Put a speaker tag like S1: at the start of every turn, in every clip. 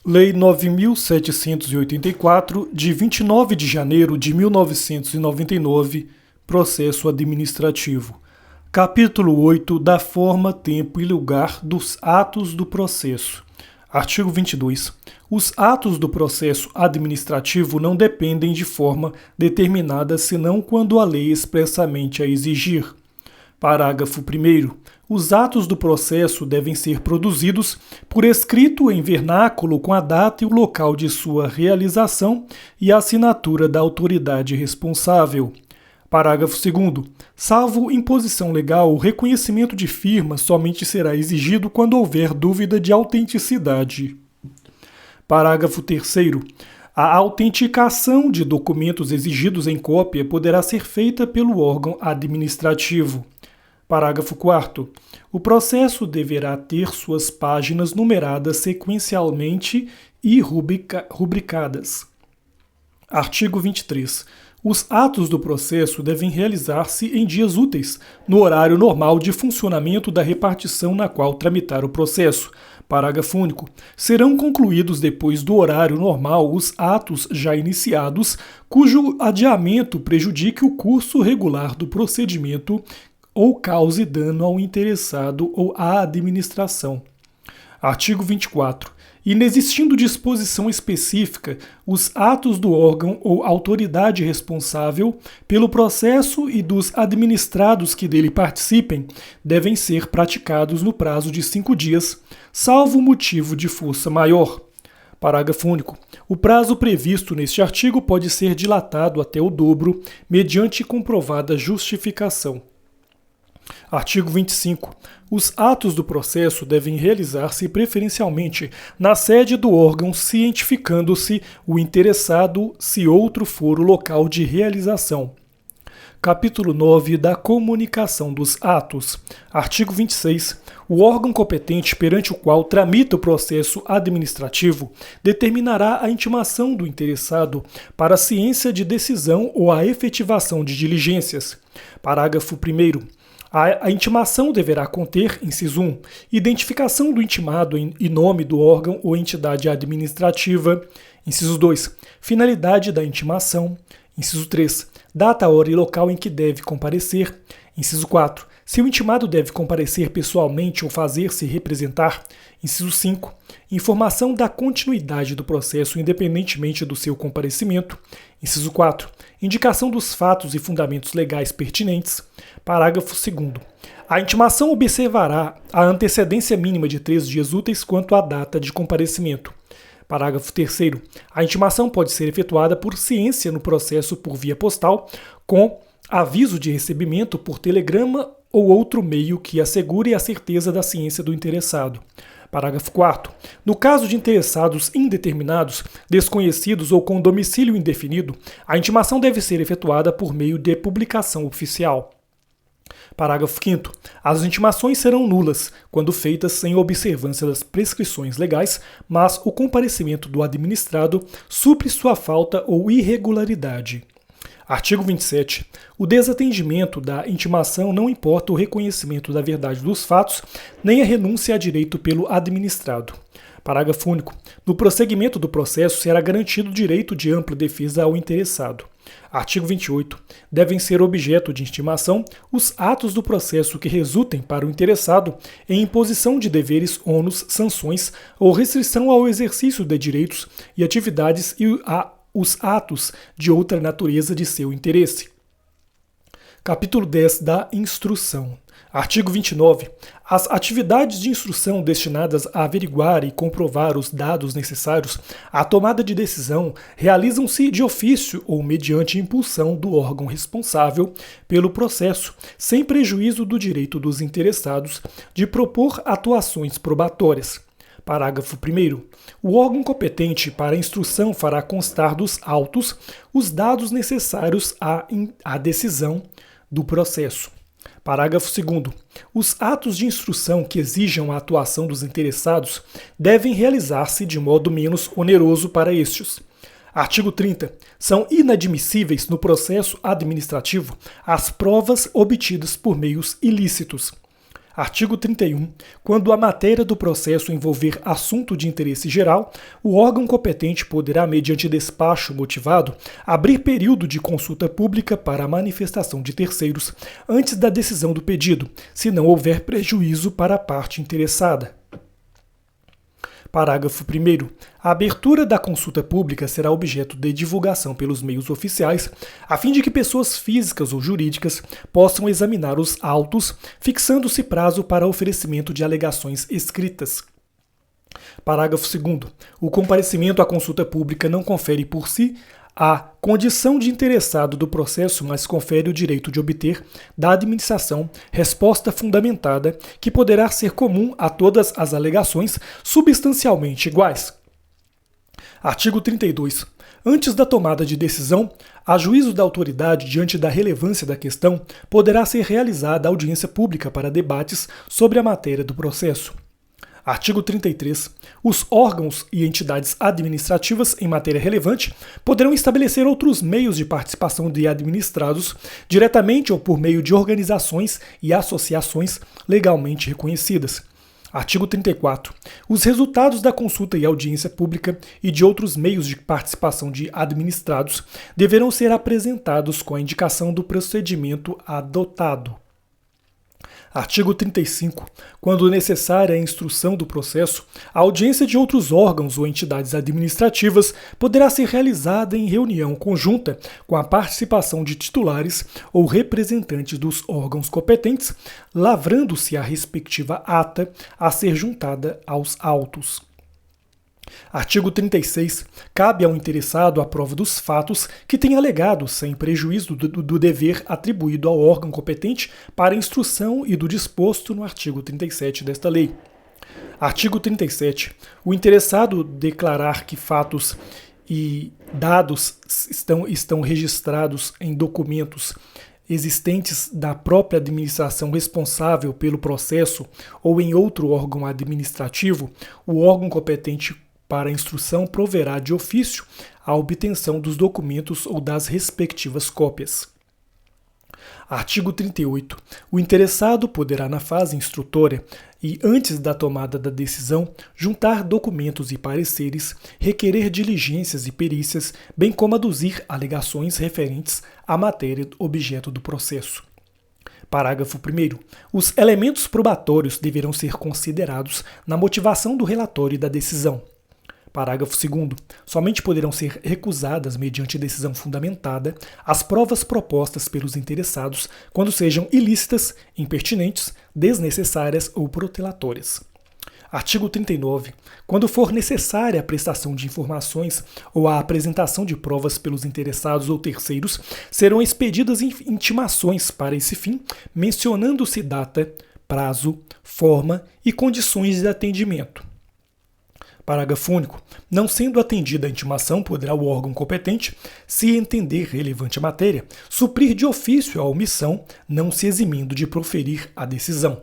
S1: Lei 9.784, de 29 de janeiro de 1999, Processo Administrativo. Capítulo 8 da forma, tempo e lugar dos atos do processo. Artigo 22. Os atos do processo administrativo não dependem de forma determinada senão quando a lei expressamente a exigir. Parágrafo 1º. Os atos do processo devem ser produzidos por escrito em vernáculo com a data e o local de sua realização e a assinatura da autoridade responsável. Parágrafo 2º. Salvo imposição legal, o reconhecimento de firma somente será exigido quando houver dúvida de autenticidade. Parágrafo 3º. A autenticação de documentos exigidos em cópia poderá ser feita pelo órgão administrativo. Parágrafo 4º. O processo deverá ter suas páginas numeradas sequencialmente e rubricadas. Artigo 23. Os atos do processo devem realizar-se em dias úteis, no horário normal de funcionamento da repartição na qual tramitar o processo. Parágrafo único. Serão concluídos depois do horário normal os atos já iniciados, cujo adiamento prejudique o curso regular do procedimento ou cause dano ao interessado ou à administração. Artigo 24. Inexistindo disposição específica, os atos do órgão ou autoridade responsável pelo processo e dos administrados que dele participem devem ser praticados no prazo de 5 dias, salvo motivo de força maior. Parágrafo único. O prazo previsto neste artigo pode ser dilatado até o dobro, mediante comprovada justificação. Artigo 25. Os atos do processo devem realizar-se preferencialmente na sede do órgão, cientificando-se o interessado se outro for o local de realização. Capítulo 9 da comunicação dos atos. Artigo 26. O órgão competente perante o qual tramita o processo administrativo determinará a intimação do interessado para a ciência de decisão ou a efetivação de diligências. Parágrafo 1º. A intimação deverá conter, inciso 1, identificação do intimado e nome do órgão ou entidade administrativa. Inciso 2, finalidade da intimação. Inciso 3, data, hora e local em que deve comparecer. Inciso 4, se o intimado deve comparecer pessoalmente ou fazer-se representar. Inciso 5, informação da continuidade do processo independentemente do seu comparecimento. Inciso 4, indicação dos fatos e fundamentos legais pertinentes. Parágrafo 2º. A intimação observará a antecedência mínima de 3 dias úteis quanto à data de comparecimento. Parágrafo 3º. A intimação pode ser efetuada por ciência no processo por via postal, com aviso de recebimento por telegrama ou outro meio que assegure a certeza da ciência do interessado. Parágrafo 4º. No caso de interessados indeterminados, desconhecidos ou com domicílio indefinido, a intimação deve ser efetuada por meio de publicação oficial. Parágrafo 5º. As intimações serão nulas quando feitas sem observância das prescrições legais, mas o comparecimento do administrado supre sua falta ou irregularidade. Artigo 27. O desatendimento da intimação não importa o reconhecimento da verdade dos fatos, nem a renúncia a direito pelo administrado. Parágrafo único. No prosseguimento do processo será garantido o direito de ampla defesa ao interessado. Artigo 28. Devem ser objeto de intimação os atos do processo que resultem para o interessado em imposição de deveres, ônus, sanções ou restrição ao exercício de direitos e atividades e os atos de outra natureza de seu interesse. Capítulo 10 da instrução. Artigo 29. As atividades de instrução destinadas a averiguar e comprovar os dados necessários à tomada de decisão realizam-se de ofício ou mediante impulsão do órgão responsável pelo processo, sem prejuízo do direito dos interessados de propor atuações probatórias. Parágrafo 1º. O órgão competente para a instrução fará constar dos autos os dados necessários à decisão do processo. Parágrafo 2º. Os atos de instrução que exijam a atuação dos interessados devem realizar-se de modo menos oneroso para estes. Artigo 30. São inadmissíveis no processo administrativo as provas obtidas por meios ilícitos. Artigo 31. Quando a matéria do processo envolver assunto de interesse geral, o órgão competente poderá, mediante despacho motivado, abrir período de consulta pública para a manifestação de terceiros antes da decisão do pedido, se não houver prejuízo para a parte interessada. Parágrafo 1º. A abertura da consulta pública será objeto de divulgação pelos meios oficiais, a fim de que pessoas físicas ou jurídicas possam examinar os autos, fixando-se prazo para oferecimento de alegações escritas. Parágrafo 2º. O comparecimento à consulta pública não confere por si a condição de interessado do processo, mas confere o direito de obter da administração resposta fundamentada que poderá ser comum a todas as alegações substancialmente iguais. Artigo 32. Antes da tomada de decisão, a juízo da autoridade diante da relevância da questão, poderá ser realizada audiência pública para debates sobre a matéria do processo. Artigo 33. Os órgãos e entidades administrativas em matéria relevante poderão estabelecer outros meios de participação de administrados, diretamente ou por meio de organizações e associações legalmente reconhecidas. Artigo 34. Os resultados da consulta e audiência pública e de outros meios de participação de administrados deverão ser apresentados com a indicação do procedimento adotado. Artigo 35. Quando necessária a instrução do processo, a audiência de outros órgãos ou entidades administrativas poderá ser realizada em reunião conjunta com a participação de titulares ou representantes dos órgãos competentes, lavrando-se a respectiva ata a ser juntada aos autos. Artigo 36. Cabe ao interessado a prova dos fatos que tenha alegado, sem prejuízo do dever atribuído ao órgão competente para a instrução e do disposto no artigo 37 desta lei. Artigo 37. O interessado declarar que fatos e dados estão registrados em documentos existentes da própria administração responsável pelo processo ou em outro órgão administrativo, o órgão competente para a instrução proverá de ofício a obtenção dos documentos ou das respectivas cópias. Artigo 38. O interessado poderá, na fase instrutória e antes da tomada da decisão, juntar documentos e pareceres, requerer diligências e perícias, bem como aduzir alegações referentes à matéria objeto do processo. Parágrafo 1º. Os elementos probatórios deverão ser considerados na motivação do relatório e da decisão. Parágrafo 2º. Somente poderão ser recusadas, mediante decisão fundamentada, as provas propostas pelos interessados quando sejam ilícitas, impertinentes, desnecessárias ou protelatórias. Artigo 39. Quando for necessária a prestação de informações ou a apresentação de provas pelos interessados ou terceiros, serão expedidas intimações para esse fim, mencionando-se data, prazo, forma e condições de atendimento. Parágrafo único. Não sendo atendida a intimação, poderá o órgão competente, se entender relevante a matéria, suprir de ofício a omissão, não se eximindo de proferir a decisão.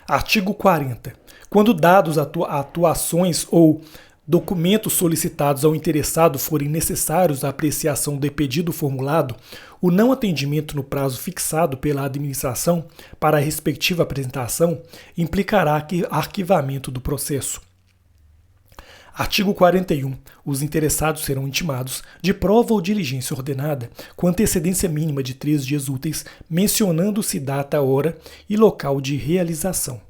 S1: Artigo 40. Quando dados atuações ou documentos solicitados ao interessado forem necessários à apreciação do pedido formulado, o não atendimento no prazo fixado pela administração para a respectiva apresentação implicará arquivamento do processo. Artigo 41. Os interessados serão intimados de prova ou diligência ordenada com antecedência mínima de 3 dias úteis, mencionando-se data, hora e local de realização.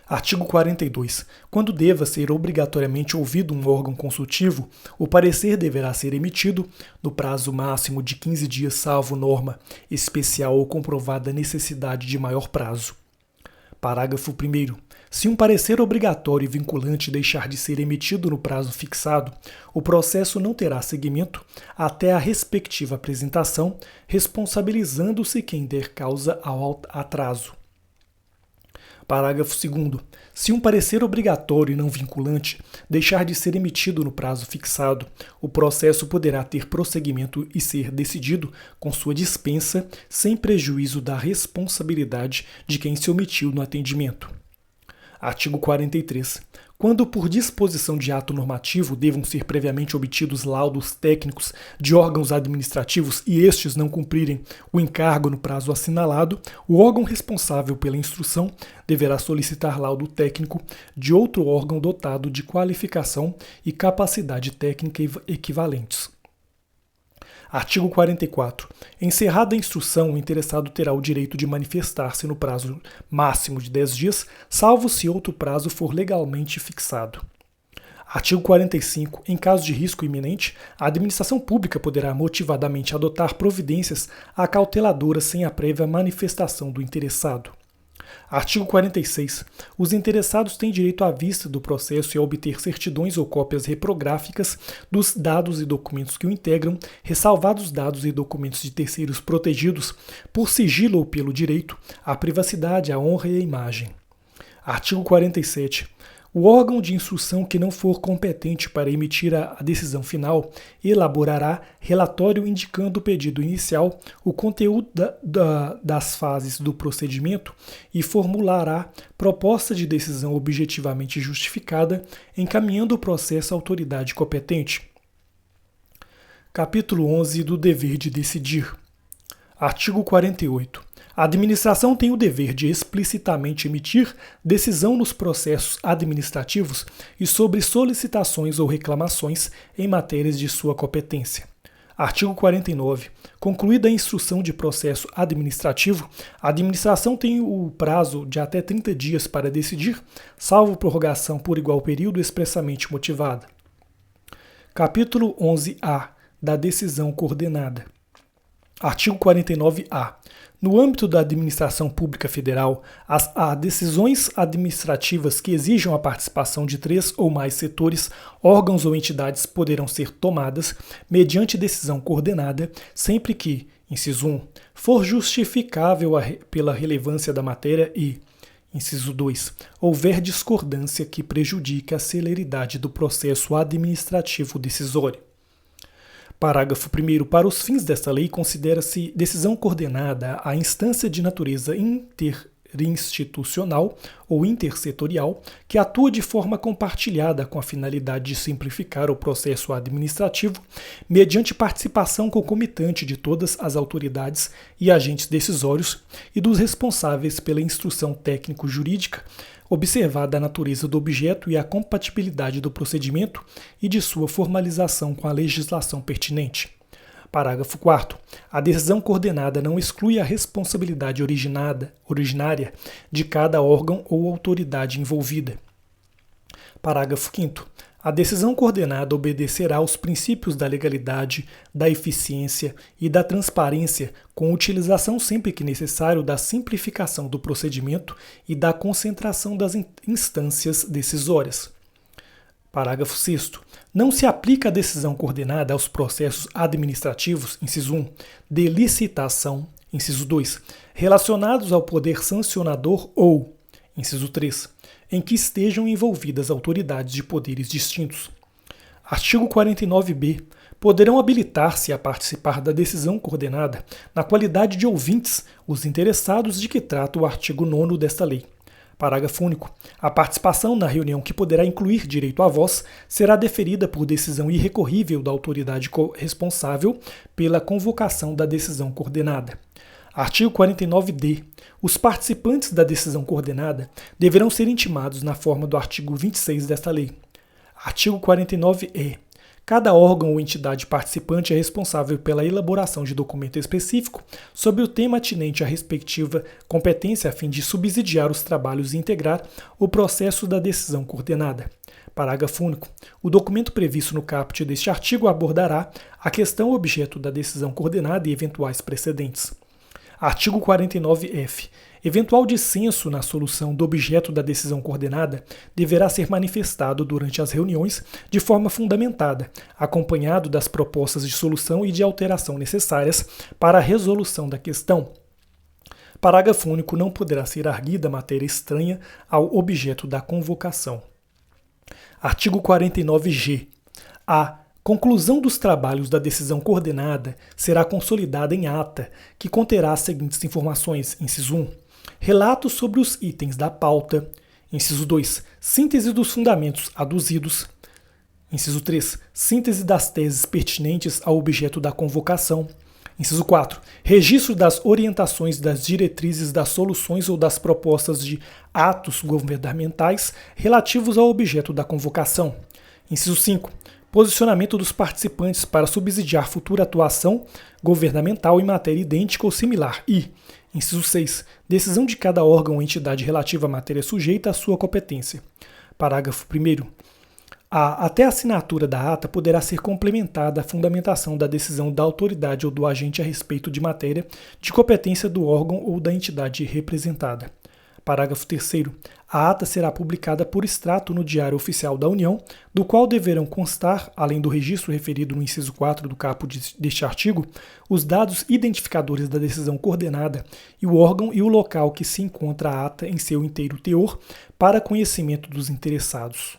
S1: Artigo 42. Quando deva ser obrigatoriamente ouvido um órgão consultivo, o parecer deverá ser emitido no prazo máximo de 15 dias, salvo norma especial ou comprovada necessidade de maior prazo. Parágrafo 1º. Se um parecer obrigatório e vinculante deixar de ser emitido no prazo fixado, o processo não terá seguimento até a respectiva apresentação, responsabilizando-se quem der causa ao atraso. Parágrafo 2º. Se um parecer obrigatório e não vinculante deixar de ser emitido no prazo fixado, o processo poderá ter prosseguimento e ser decidido com sua dispensa, sem prejuízo da responsabilidade de quem se omitiu no atendimento. Artigo 43. Quando por disposição de ato normativo devam ser previamente obtidos laudos técnicos de órgãos administrativos e estes não cumprirem o encargo no prazo assinalado, o órgão responsável pela instrução deverá solicitar laudo técnico de outro órgão dotado de qualificação e capacidade técnica equivalentes. Artigo 44. Encerrada a instrução, o interessado terá o direito de manifestar-se no prazo máximo de 10 dias, salvo se outro prazo for legalmente fixado. Artigo 45. Em caso de risco iminente, a administração pública poderá motivadamente adotar providências acauteladoras sem a prévia manifestação do interessado. Artigo 46. Os interessados têm direito à vista do processo e a obter certidões ou cópias reprográficas dos dados e documentos que o integram, ressalvados dados e documentos de terceiros protegidos por sigilo ou pelo direito à privacidade, à honra e à imagem. Artigo 47. O órgão de instrução que não for competente para emitir a decisão final elaborará relatório indicando o pedido inicial, o conteúdo das fases do procedimento e formulará proposta de decisão objetivamente justificada, encaminhando o processo à autoridade competente. Capítulo 11 do dever de decidir. Artigo 48. A administração tem o dever de explicitamente emitir decisão nos processos administrativos e sobre solicitações ou reclamações em matérias de sua competência. Artigo 49. Concluída a instrução de processo administrativo, a administração tem o prazo de até 30 dias para decidir, salvo prorrogação por igual período expressamente motivada. Capítulo 11-A. Da decisão coordenada. Artigo 49-A. No âmbito da administração pública federal, as decisões administrativas que exijam a participação de 3 ou mais setores, órgãos ou entidades poderão ser tomadas mediante decisão coordenada, sempre que, inciso 1, for justificável pela relevância da matéria e, inciso 2, houver discordância que prejudique a celeridade do processo administrativo decisório. Parágrafo 1º. Para os fins desta lei, considera-se decisão coordenada a instância de natureza interinstitucional ou intersetorial que atua de forma compartilhada com a finalidade de simplificar o processo administrativo mediante participação concomitante de todas as autoridades e agentes decisórios e dos responsáveis pela instrução técnico-jurídica, observada a natureza do objeto e a compatibilidade do procedimento e de sua formalização com a legislação pertinente. Parágrafo 4º. A decisão coordenada não exclui a responsabilidade originária de cada órgão ou autoridade envolvida. Parágrafo 5º. A decisão coordenada obedecerá aos princípios da legalidade, da eficiência e da transparência, com utilização sempre que necessário da simplificação do procedimento e da concentração das instâncias decisórias. Parágrafo 6º. Não se aplica a decisão coordenada aos processos administrativos, inciso 1, de licitação, inciso 2, relacionados ao poder sancionador ou, inciso 3, em que estejam envolvidas autoridades de poderes distintos. Artigo 49b. Poderão habilitar-se a participar da decisão coordenada, na qualidade de ouvintes, os interessados de que trata o artigo 9º desta lei. Parágrafo único. A participação na reunião, que poderá incluir direito à voz, será deferida por decisão irrecorrível da autoridade responsável pela convocação da decisão coordenada. Artigo 49d. Os participantes da decisão coordenada deverão ser intimados na forma do artigo 26 desta lei. Artigo 49e. Cada órgão ou entidade participante é responsável pela elaboração de documento específico sobre o tema atinente à respectiva competência a fim de subsidiar os trabalhos e integrar o processo da decisão coordenada. Parágrafo único. O documento previsto no caput deste artigo abordará a questão objeto da decisão coordenada e eventuais precedentes. Artigo 49-F. Eventual dissenso na solução do objeto da decisão coordenada deverá ser manifestado durante as reuniões de forma fundamentada, acompanhado das propostas de solução e de alteração necessárias para a resolução da questão. Parágrafo único. Não poderá ser arguida matéria estranha ao objeto da convocação. Artigo 49-G. A conclusão dos trabalhos da decisão coordenada será consolidada em ata, que conterá as seguintes informações: inciso 1, relatos sobre os itens da pauta, Inciso 2. Síntese dos fundamentos aduzidos. Inciso 3. Síntese das teses pertinentes ao objeto da convocação. Inciso 4. Registro das orientações, das diretrizes, das soluções ou das propostas de atos governamentais relativos ao objeto da convocação. Inciso 5. Posicionamento dos participantes para subsidiar futura atuação governamental em matéria idêntica ou similar. E, inciso 6. Decisão de cada órgão ou entidade relativa à matéria sujeita à sua competência. Parágrafo 1º. Até a assinatura da ata poderá ser complementada a fundamentação da decisão da autoridade ou do agente a respeito de matéria de competência do órgão ou da entidade representada. Parágrafo 3º. A ata será publicada por extrato no Diário Oficial da União, do qual deverão constar, além do registro referido no inciso 4 do caput deste artigo, os dados identificadores da decisão coordenada e o órgão e o local que se encontra a ata em seu inteiro teor, para conhecimento dos interessados.